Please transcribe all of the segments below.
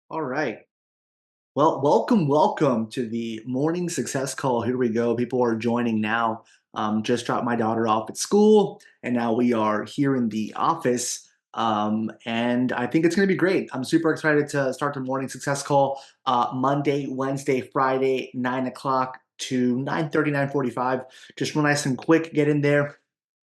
All right. Well, welcome to the morning success call. Here we go. People are joining now. Just dropped my daughter off at school, and now we are here in the office. And I think it's going to be great. I'm super excited to start the morning success call Monday, Wednesday, Friday, 9 o'clock to 9:30, 9:45. Just real nice and quick. Get in there.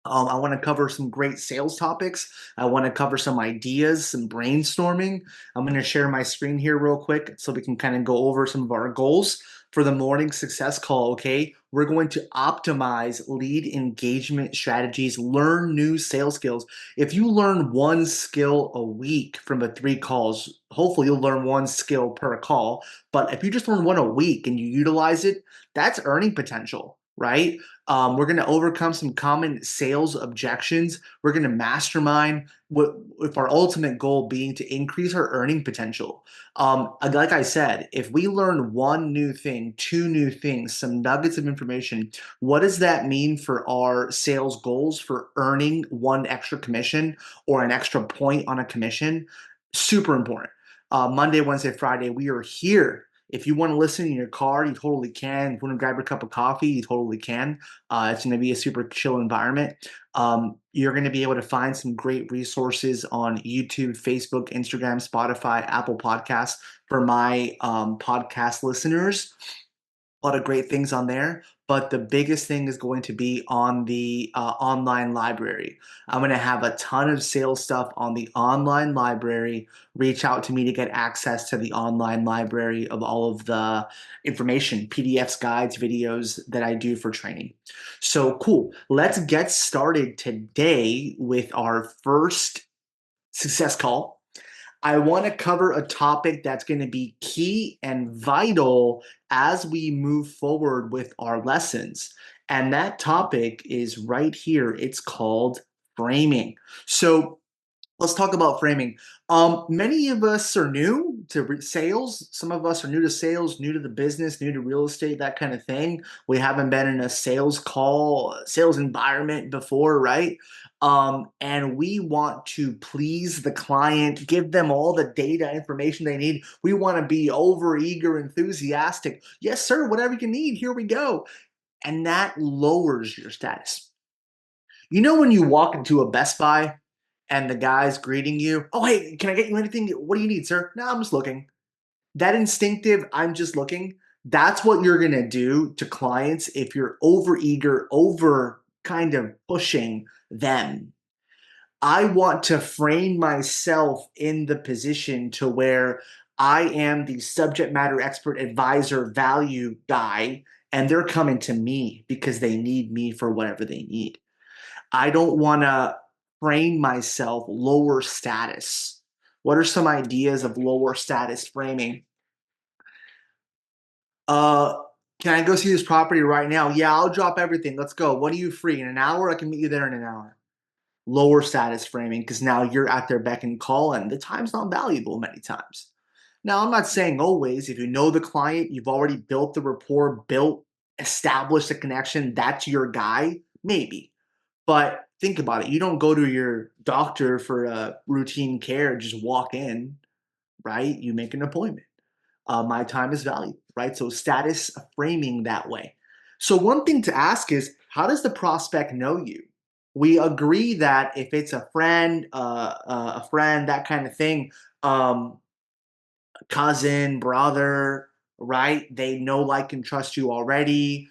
I want to cover some great sales topics. I want to cover some ideas, some brainstorming. I'm going to share my screen here real quick so we can kind of go over some of our goals for the morning success call. Okay. We're going to optimize lead engagement strategies, learn new sales skills. If you learn one skill a week from the 3 calls, hopefully you'll learn one skill per call. But if you just learn one a week and you utilize it, that's earning potential, right? We're going to overcome some common sales objections. We're going to mastermind with our ultimate goal being to increase our earning potential. Like I said, if we learn one new thing, two new things, some nuggets of information, what does that mean for our sales goals for earning one extra commission or an extra point on a commission? Super important. Monday, Wednesday, Friday, we are here. If you want to listen in your car, you totally can. If you want to grab a cup of coffee, you totally can. It's going to be a super chill environment. You're going to be able to find some great resources on YouTube, Facebook, Instagram, Spotify, Apple Podcasts for my podcast listeners. A lot of great things on there, but the biggest thing is going to be on the online library. I'm going to have a ton of sales stuff on the online library. Reach out to me to get access to the online library of all of the information, PDFs, guides, videos that I do for training. So cool. Let's get started today with our first success call. I want to cover a topic that's going to be key and vital as we move forward with our lessons. And that topic is right here. It's called framing. So let's talk about framing. Many of us are new to sales. Some of us are new to sales, new to the business, new to real estate, that kind of thing. We haven't been in a sales call, sales environment before, right? And we want to please the client, give them all the data information they need. We want to be over eager, enthusiastic. Yes, sir, whatever you need, here we go. And that lowers your status. You know when you walk into a Best Buy and the guy's greeting you, "Oh, hey, can I get you anything? What do you need, sir?" "No, I'm just looking." That instinctive, "I'm just looking," that's what you're gonna do to clients if you're over eager, over kind of pushing them. I want to frame myself in the position to where I am the subject matter expert advisor value guy, and they're coming to me because they need me for whatever they need. I don't want to frame myself lower status. What are some ideas of lower status framing? Uh, can I go see this property right now? Yeah, I'll drop everything. Let's go. When are you free? In an hour? I can meet you there in an hour. Lower status framing because now you're at their beck and call, and the time's not valuable many times. Now, I'm not saying always. If you know the client, you've already built the rapport, established a connection, that's your guy, maybe. But think about it. You don't go to your doctor for a routine care, just walk in, right? You make an appointment. My time is valuable, right? So status framing that way. So one thing to ask is, how does the prospect know you? We agree that if it's a friend, that kind of thing, um, cousin, brother, right? They know, like, and trust you already.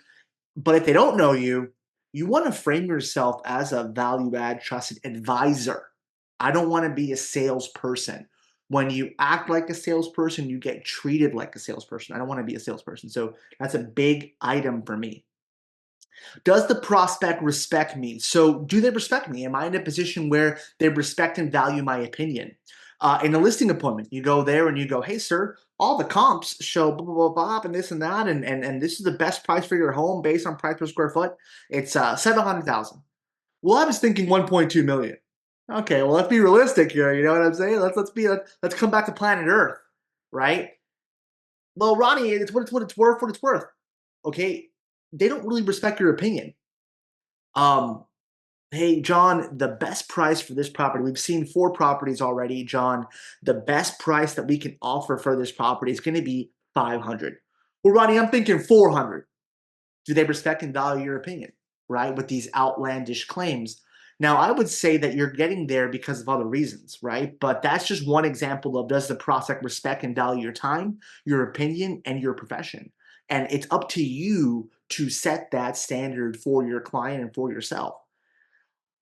But if they don't know you, you want to frame yourself as a value add trusted advisor. I don't want to be a salesperson. When you act like a salesperson, you get treated like a salesperson. I don't want to be a salesperson. So that's a big item for me. Does the prospect respect me? So, do they respect me? Am I in a position where they respect and value my opinion? In a listing appointment, you go there and you go, "Hey, sir, all the comps show blah, blah, blah, blah, and this and that, and this is the best price for your home based on price per square foot. It's 700,000. Well, I was thinking 1.2 million. Okay, well, let's be realistic here. You know what I'm saying? Let's come back to planet Earth, right? Well, Ronnie, it's worth. What it's worth. Okay, they don't really respect your opinion. Um, Hey, John, the best price for this property, we've seen 4 properties already, John. The best price that we can offer for this property is going to be 500. Well, Ronnie, I'm thinking 400. Do they respect and value your opinion, right? With these outlandish claims. Now, I would say that you're getting there because of other reasons, right? But that's just one example of, does the prospect respect and value your time, your opinion, and your profession? And it's up to you to set that standard for your client and for yourself.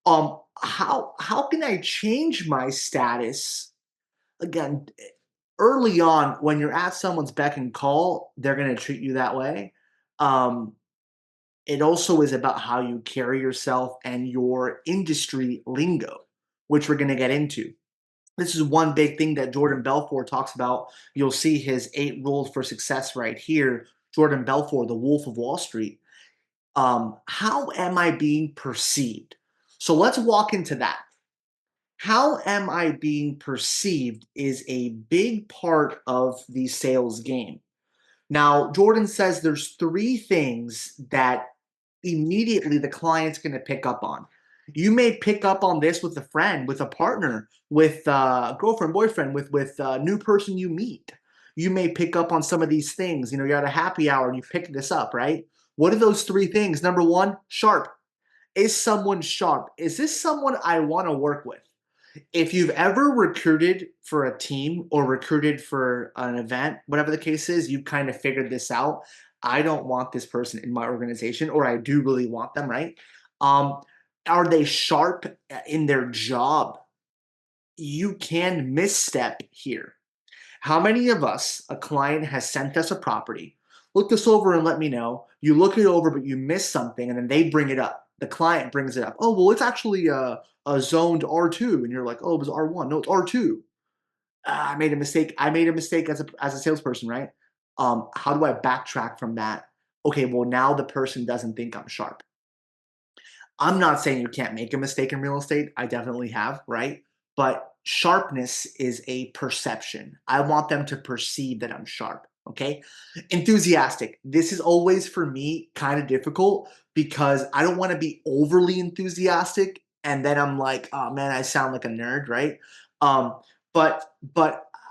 How can I change my status? Again, early on, when you're at someone's beck and call, they're gonna treat you that way. Um, it also is about how you carry yourself and your industry lingo, which we're gonna get into. This is one big thing that Jordan Belfort talks about. You'll see his 8 rules for success right here. Jordan Belfort, the Wolf of Wall Street. How am I being perceived? So let's walk into that. How am I being perceived is a big part of the sales game. Now, Jordan says there's 3 things that immediately the client's going to pick up on. You may pick up on this with a friend, with a partner, with a girlfriend, boyfriend, with a new person you meet. You may pick up on some of these things. You're at a happy hour and you pick this up, right? What are those 3 things? Number one, sharp. Is someone sharp? Is this someone I want to work with? If you've ever recruited for a team or recruited for an event, whatever the case is, you kind of figured this out. I don't want this person in my organization, or I do really want them, right? Um, are they sharp in their job? You can misstep here. How many of us, a client has sent us a property, look this over and let me know. You look it over, but you miss something, and then they bring it up. The client brings it up. Oh, well, it's actually a zoned R2. And you're like, oh, it was R1. No, it's R2. I made a mistake. I made a mistake as a salesperson, right? How do I backtrack from that? Okay, well, now the person doesn't think I'm sharp. I'm not saying you can't make a mistake in real estate. I definitely have, right? But sharpness is a perception. I want them to perceive that I'm sharp. Okay. Enthusiastic. This is always for me kind of difficult because I don't want to be overly enthusiastic. And then I'm like, oh man, I sound like a nerd, right? Um, but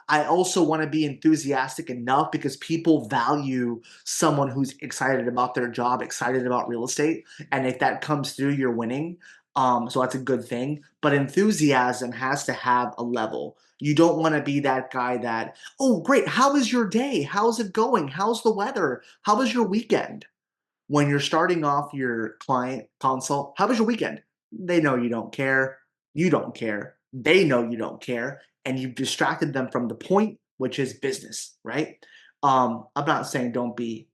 I also want to be enthusiastic enough because people value someone who's excited about their job, excited about real estate, and if that comes through, you're winning. So that's a good thing. But enthusiasm has to have a level. You don't want to be that guy that, oh, great. How is your day? How's it going? How's the weather? How was your weekend? When you're starting off your client consult, how was your weekend? They know you don't care. You don't care. They know you don't care. And you've distracted them from the point, which is business, right? I'm not saying don't be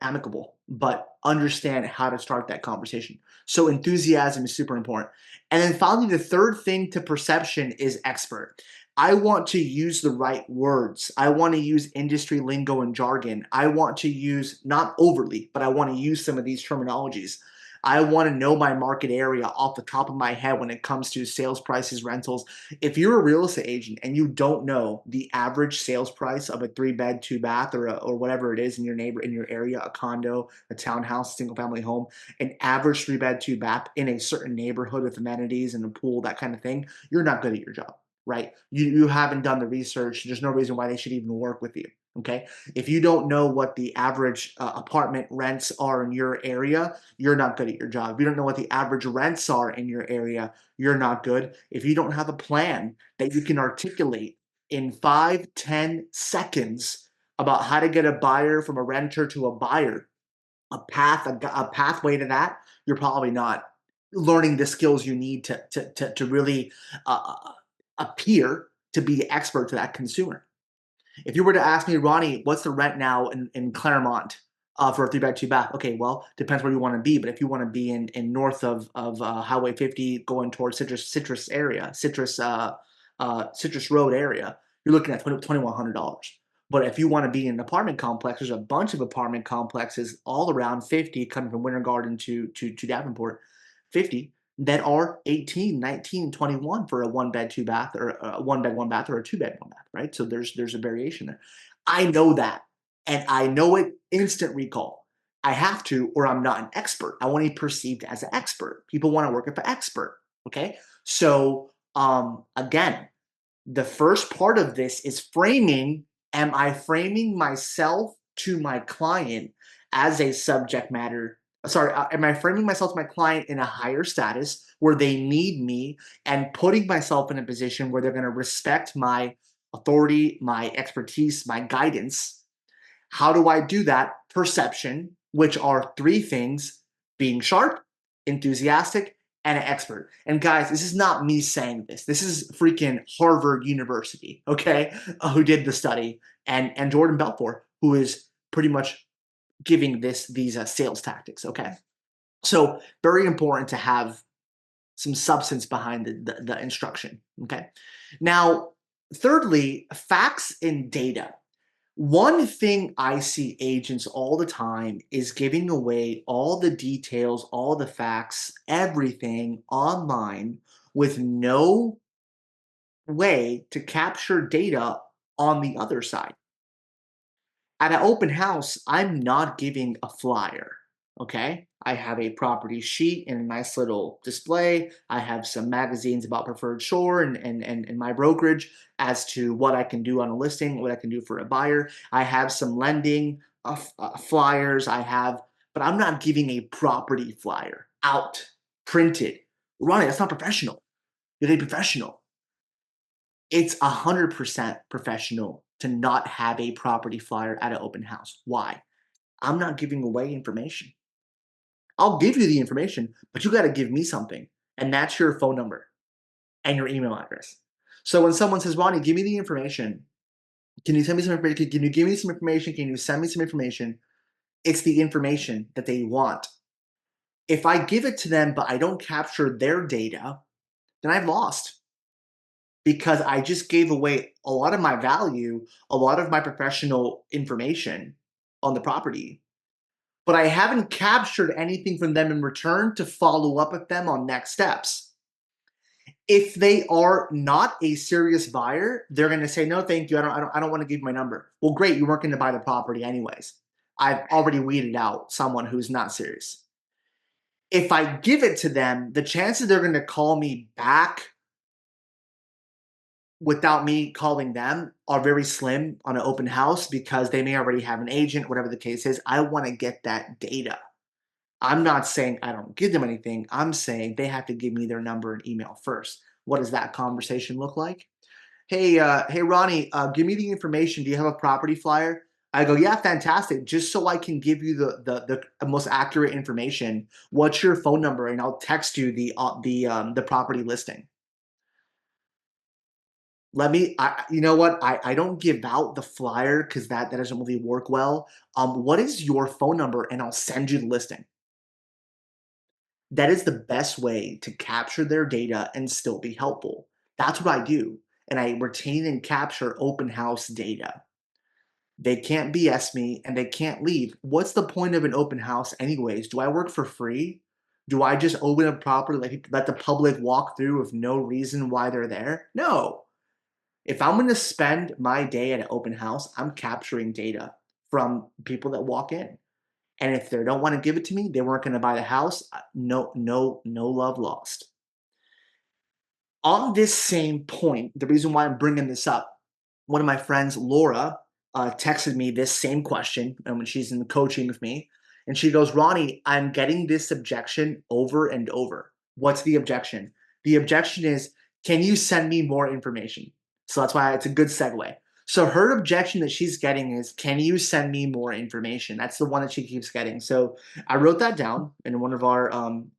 amicable, but understand how to start that conversation. So enthusiasm is super important. And then finally, the third thing to perception is expert. I want to use the right words. I want to use industry lingo and jargon. I want to use, not overly, but I want to use some of these terminologies. I want to know my market area off the top of my head when it comes to sales prices, rentals. If you're a real estate agent and you don't know the average sales price of a 3-bed, 2-bath, or whatever it is in your area, a condo, a townhouse, single family home, an average 3-bed, 2-bath in a certain neighborhood with amenities and a pool, that kind of thing, you're not good at your job, right? You haven't done the research. There's no reason why they should even work with you. Okay. If you don't know what the average apartment rents are in your area, you're not good at your job. If you don't know what the average rents are in your area, you're not good. If you don't have a plan that you can articulate in 5, 10 seconds about how to get a buyer from a renter to a buyer, a pathway to that, you're probably not learning the skills you need to really appear to be expert to that consumer. If you were to ask me, Ronnie, what's the rent now in Claremont for a 3-bed, 2-bath? Okay, well, depends where you want to be. But if you want to be in north of Highway 50, going towards Citrus area, Citrus Road area, you're looking at $2,100. But if you want to be in an apartment complex, there's a bunch of apartment complexes all around 50, coming from Winter Garden to Davenport, 50 that are 18, 19, 21 for a 1-bed, 2-bath, or a 1-bed, 1-bath, or a 2-bed, 1-bath, right? So there's a variation there. I know that, and I know it instant recall. I have to, or I'm not an expert. I want to be perceived as an expert. People want to work with an expert. Okay. So, again, the first part of this is framing. Am I framing myself to my client as a subject matter? Sorry, am I framing myself to my client in a higher status where they need me and putting myself in a position where they're going to respect my authority, my expertise, my guidance? How do I do that? Perception, which are three things: being sharp, enthusiastic, and an expert. And guys, this is not me saying this. This is freaking Harvard University, okay, who did the study, and Jordan Belfort, who is pretty much giving these sales tactics, okay? So very important to have some substance behind the instruction, okay? Now, thirdly, facts and data. One thing I see agents all the time is giving away all the details, all the facts, everything online with no way to capture data on the other side. At an open house, I'm not giving a flyer. Okay. I have a property sheet and a nice little display. I have some magazines about preferred shore and my brokerage as to what I can do on a listing, what I can do for a buyer. I have some lending flyers. But I'm not giving a property flyer out, printed. Ronnie, that's not professional. You're a professional. It's 100% professional to not have a property flyer at an open house. Why? I'm not giving away information. I'll give you the information, but you got to give me something. And that's your phone number and your email address. So when someone says, Ronnie, give me the information. Can you send me some information? Can you give me some information? Can you send me some information? It's the information that they want. If I give it to them, but I don't capture their data, then I've lost, because I just gave away a lot of my value, a lot of my professional information on the property, but I haven't captured anything from them in return to follow up with them on next steps. If they are not a serious buyer, they're going to say, no, thank you. I don't want to give you my number. Well, great. You weren't going to buy the property anyways. I've already weeded out someone who's not serious. If I give it to them, the chances they're going to call me back without me calling them are very slim on an open house, because they may already have an agent, whatever the case is. I want to get that data. I'm not saying I don't give them anything. I'm saying they have to give me their number and email first. What does that conversation look like? Hey, Ronnie, give me the information. Do you have a property flyer? I go, yeah, fantastic. Just so I can give you the most accurate information. What's your phone number? And I'll text you the property listing. You know what? I don't give out the flyer because that doesn't really work well. What is your phone number? And I'll send you the listing. That is the best way to capture their data and still be helpful. That's what I do. And I retain and capture open house data. They can't BS me and they can't leave. What's the point of an open house, anyways? Do I work for free? Do I just open a property, like let the public walk through with no reason why they're there? No. If I'm going to spend my day at an open house, I'm capturing data from people that walk in. And if they don't want to give it to me, they weren't going to buy the house. No, no, no love lost. On this same point, the reason why I'm bringing this up, one of my friends, Laura, texted me this same question, and when she's in the coaching with me, and she goes, Ronnie, I'm getting this objection over and over. What's the objection? The objection is, can you send me more information? So that's why it's a good segue. So her objection that she's getting is, can you send me more information? That's the one that she keeps getting. So I wrote that down in one of our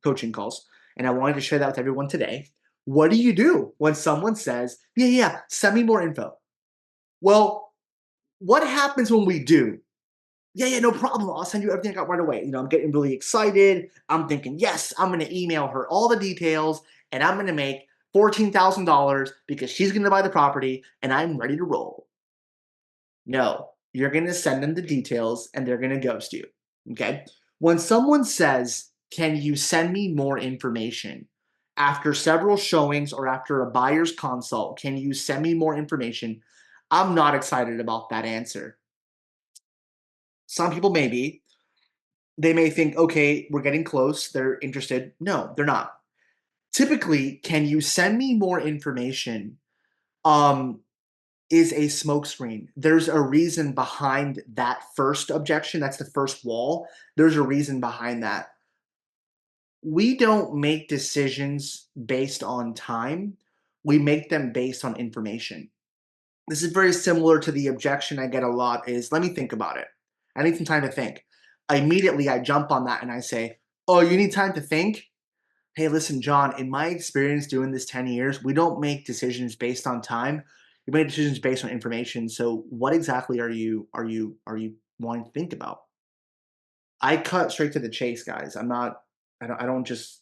coaching calls, and I wanted to share that with everyone today. What do you do when someone says, yeah, send me more info? Well, what happens when we do? Yeah, no problem. I'll send you everything I got right away. I'm getting really excited. I'm thinking, yes, I'm going to email her all the details and I'm going to make $14,000 because she's going to buy the property and I'm ready to roll. No, you're going to send them the details and they're going to ghost you. Okay. When someone says, can you send me more information? After several showings or after a buyer's consult, can you send me more information? I'm not excited about that answer. Some people may be. They may think, okay, we're getting close. They're interested. No, they're not. Typically, can you send me more information? Um, is a smokescreen. There's a reason behind that first objection. That's the first wall. There's a reason behind that. We don't make decisions based on time. We make them based on information. This is very similar to the objection I get a lot is, let me think about it. I need some time to think. Immediately I jump on that and I say, oh, you need time to think? Hey, listen, John, in my experience doing this 10 years, we don't make decisions based on time. We make decisions based on information. So what exactly are you wanting to think about? I cut straight to the chase, guys. I don't just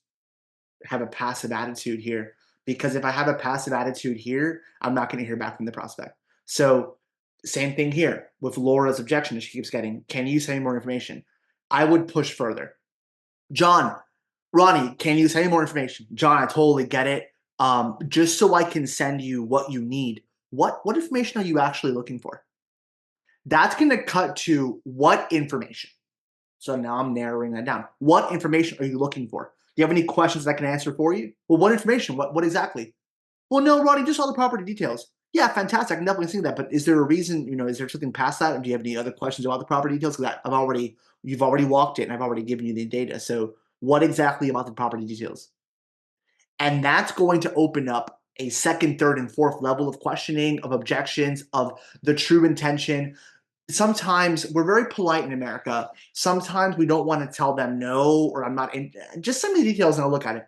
have a passive attitude here, because if I have a passive attitude here, I'm not going to hear back from the prospect. So, same thing here with Laura's objection that she keeps getting. Can you send me more information? I would push further. John, Ronnie, can you send me more information? John, I totally get it. Just so I can send you what you need. What information are you actually looking for? That's going to cut to what information. So now I'm narrowing that down. What information are you looking for? Do you have any questions that I can answer for you? Well, what information? What exactly? Well, no, Ronnie, just all the property details. Yeah, fantastic. I can definitely see that. But is there a reason? Is there something past that? Or do you have any other questions about the property details? Because you've already walked it, and I've already given you the data. So, what exactly about the property details? And that's going to open up a second, third, and fourth level of questioning, of objections, of the true intention. Sometimes we're very polite in America. Sometimes we don't want to tell them no, or I'm not in. Just send me the details and I'll look at it.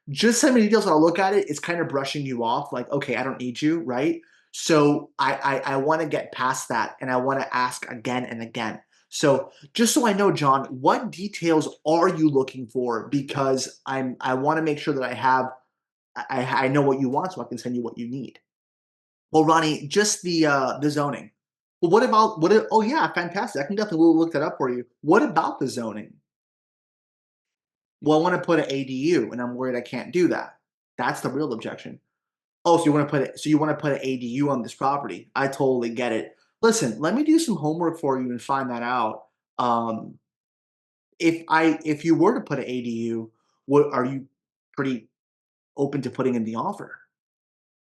Just send me the details and I'll look at it. It's kind of brushing you off, like, okay, I don't need you, right? So I want to get past that, and I want to ask again and again. So just so I know, John, what details are you looking for? Because I want to make sure that I know what you want, so I can send you what you need. Well, Ronnie, just the zoning. Well, what about what? Oh, yeah, fantastic. I can definitely look that up for you. What about the zoning? Well, I want to put an ADU, and I'm worried I can't do that. That's the real objection. Oh, so you want to put it? So you want to put an ADU on this property? I totally get it. Listen, let me do some homework for you and find that out. Um, if you were to put an ADU, what are you pretty open to putting in the offer?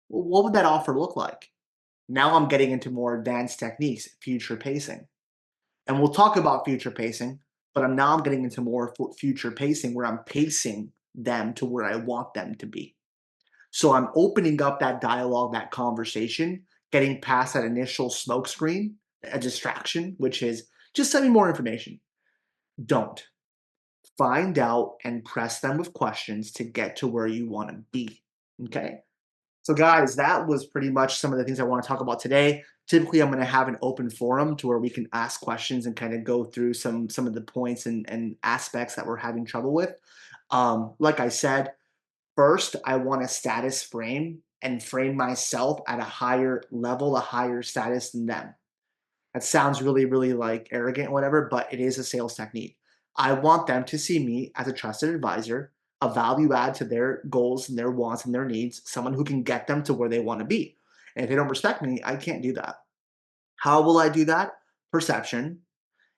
Well, what would that offer look like? Now I'm getting into more advanced techniques, future pacing. And we'll talk about future pacing, but I'm getting into more future pacing where I'm pacing them to where I want them to be. So I'm opening up that dialogue, that conversation, getting past that initial smokescreen, a distraction, which is just send me more information. Don't. Find out and press them with questions to get to where you want to be. Okay. So, guys, that was pretty much some of the things I want to talk about today. Typically, I'm going to have an open forum to where we can ask questions and kind of go through some of the points and aspects that we're having trouble with. Like I said, first, I want a status frame and frame myself at a higher level, a higher status than them. That sounds really, really like arrogant, or whatever, but it is a sales technique. I want them to see me as a trusted advisor, a value add to their goals and their wants and their needs, someone who can get them to where they want to be. And if they don't respect me, I can't do that. How will I do that? Perception.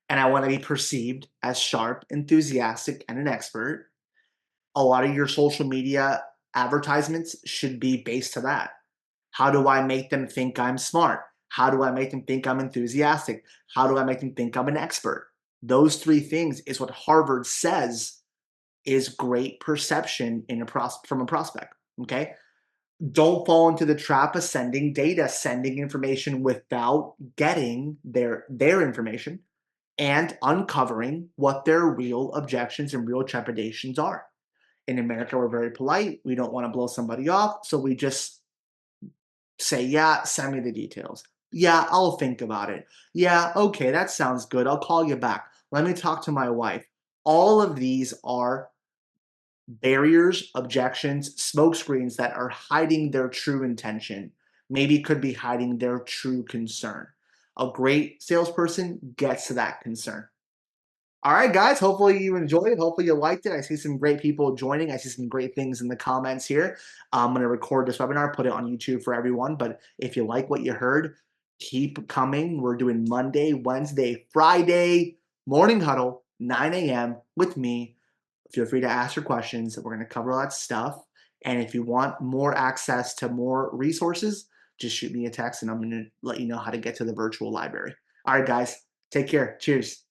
And I want to be perceived as sharp, enthusiastic, and an expert. A lot of your social media advertisements should be based to that. How do I make them think I'm smart? How do I make them think I'm enthusiastic? How do I make them think I'm an expert? Those three things is what Harvard says is great perception from a prospect. Okay. Don't fall into the trap of sending data, sending information without getting their information and uncovering what their real objections and real trepidations are. In America, we're very polite. We don't want to blow somebody off. So we just say, yeah, send me the details. Yeah, I'll think about it. Yeah, okay, that sounds good. I'll call you back. Let me talk to my wife. All of these are barriers, objections, smoke screens that are hiding their true intention. Maybe could be hiding their true concern. A great salesperson gets to that concern. All right, guys. Hopefully you enjoyed it. Hopefully you liked it. I see some great people joining. I see some great things in the comments here. I'm going to record this webinar, put it on YouTube for everyone. But if you like what you heard, keep coming. We're doing Monday, Wednesday, Friday morning huddle 9 a.m. with me. Feel free to ask your questions. We're going to cover all that stuff. And if you want more access to more resources, just shoot me a text and I'm going to let you know how to get to the virtual library. All right, guys, take care. Cheers.